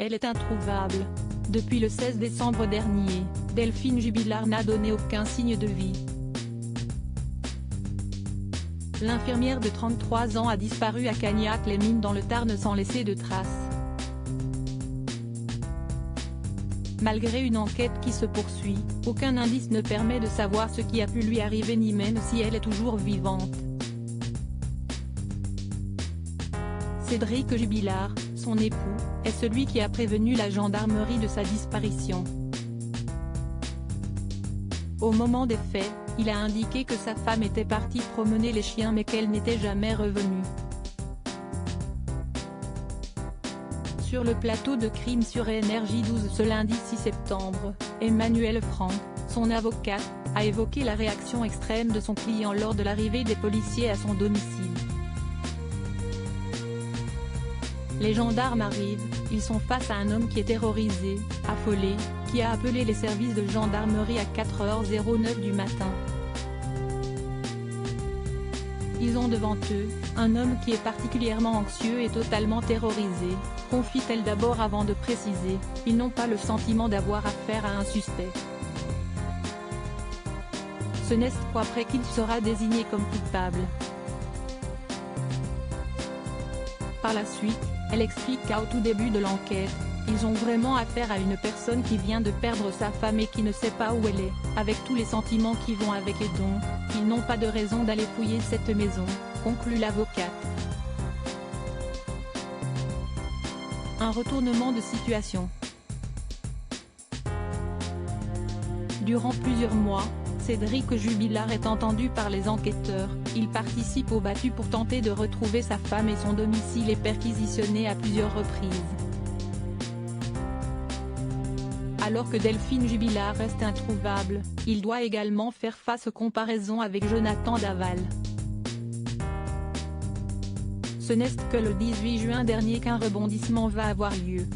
Elle est introuvable. Depuis le 16 décembre dernier, Delphine Jubilard n'a donné aucun signe de vie. L'infirmière de 33 ans a disparu à Cagnac-les-Mines dans le Tarn sans laisser de traces. Malgré une enquête qui se poursuit, aucun indice ne permet de savoir ce qui a pu lui arriver ni même si elle est toujours vivante. Cédric Jubilard, son époux, est celui qui a prévenu la gendarmerie de sa disparition. Au moment des faits, il a indiqué que sa femme était partie promener les chiens mais qu'elle n'était jamais revenue. Sur le plateau de Crime sur Énergie 12 ce lundi 6 septembre, Emmanuelle Franck, son avocate, a évoqué la réaction extrême de son client lors de l'arrivée des policiers à son domicile. Les gendarmes arrivent, ils sont face à un homme qui est terrorisé, affolé, qui a appelé les services de gendarmerie à 4h09 du matin. Ils ont devant eux, un homme qui est particulièrement anxieux et totalement terrorisé, confie-t-elle d'abord avant de préciser, ils n'ont pas le sentiment d'avoir affaire à un suspect. Ce n'est pas après qu'il sera désigné comme coupable. Par la suite, elle explique qu'au tout début de l'enquête, ils ont vraiment affaire à une personne qui vient de perdre sa femme et qui ne sait pas où elle est, avec tous les sentiments qui vont avec et donc, ils n'ont pas de raison d'aller fouiller cette maison, conclut l'avocate. Un retournement de situation. Durant plusieurs mois, Cédric Jubilard est entendu par les enquêteurs, il participe aux battues pour tenter de retrouver sa femme et son domicile est perquisitionné à plusieurs reprises. Alors que Delphine Jubilard reste introuvable, il doit également faire face aux comparaisons avec Jonathan Daval. Ce n'est que le 18 juin dernier qu'un rebondissement va avoir lieu.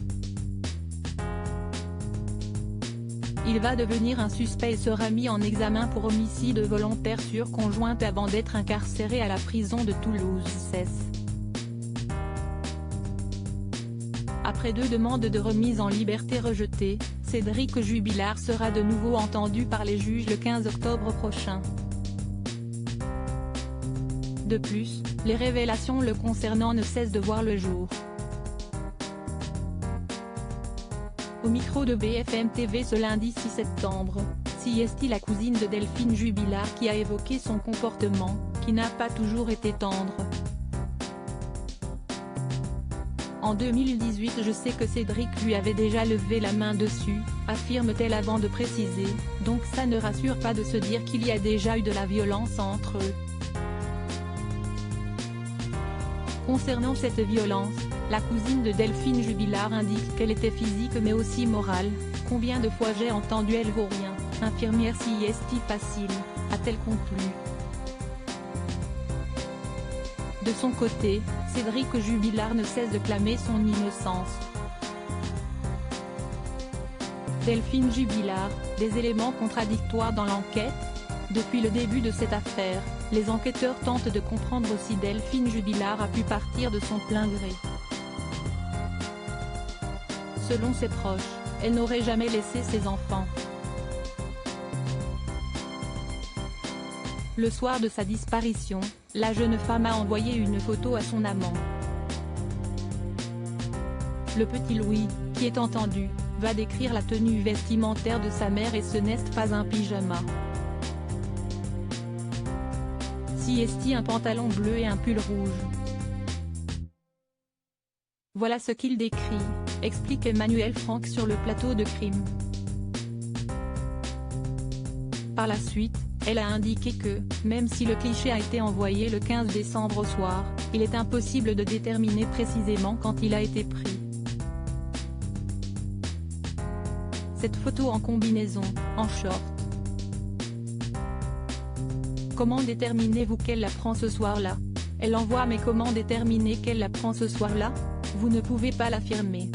Il va devenir un suspect et sera mis en examen pour homicide volontaire sur conjointe avant d'être incarcéré à la prison de Toulouse-Cesse. Après 2 demandes de remise en liberté rejetées, Cédric Jubilard sera de nouveau entendu par les juges le 15 octobre prochain. De plus, les révélations le concernant ne cessent de voir le jour. Au micro de BFM TV ce lundi 6 septembre, c'est la cousine de Delphine Jubilard qui a évoqué son comportement, qui n'a pas toujours été tendre. En 2018 je sais que Cédric lui avait déjà levé la main dessus, affirme-t-elle avant de préciser, donc ça ne rassure pas de se dire qu'il y a déjà eu de la violence entre eux. Concernant cette violence, la cousine de Delphine Jubilard indique qu'elle était physique mais aussi morale. Combien de fois j'ai entendu elle vaut rien, infirmière si est facile, a-t-elle conclu. De son côté, Cédric Jubilard ne cesse de clamer son innocence. Delphine Jubilard, des éléments contradictoires dans l'enquête. Depuis le début de cette affaire, les enquêteurs tentent de comprendre si Delphine Jubilard a pu partir de son plein gré. Selon ses proches, elle n'aurait jamais laissé ses enfants. Le soir de sa disparition, la jeune femme a envoyé une photo à son amant. Le petit Louis, qui est entendu, va décrire la tenue vestimentaire de sa mère et ce n'est pas un pyjama. Si un pantalon bleu et un pull rouge. Voilà ce qu'il décrit, explique Emmanuelle Franck sur le plateau de Crime. Par la suite, elle a indiqué que, même si le cliché a été envoyé le 15 décembre au soir, il est impossible de déterminer précisément quand il a été pris. Cette photo en combinaison, en short. Comment déterminez-vous qu'elle la prend ce soir-là? Elle envoie mais comment déterminer qu'elle la prend ce soir-là? Vous ne pouvez pas l'affirmer.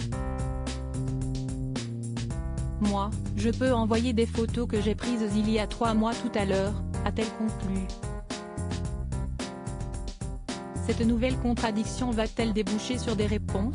Moi, je peux envoyer des photos que j'ai prises il y a 3 mois tout à l'heure, a-t-elle conclu. Cette nouvelle contradiction va-t-elle déboucher sur des réponses?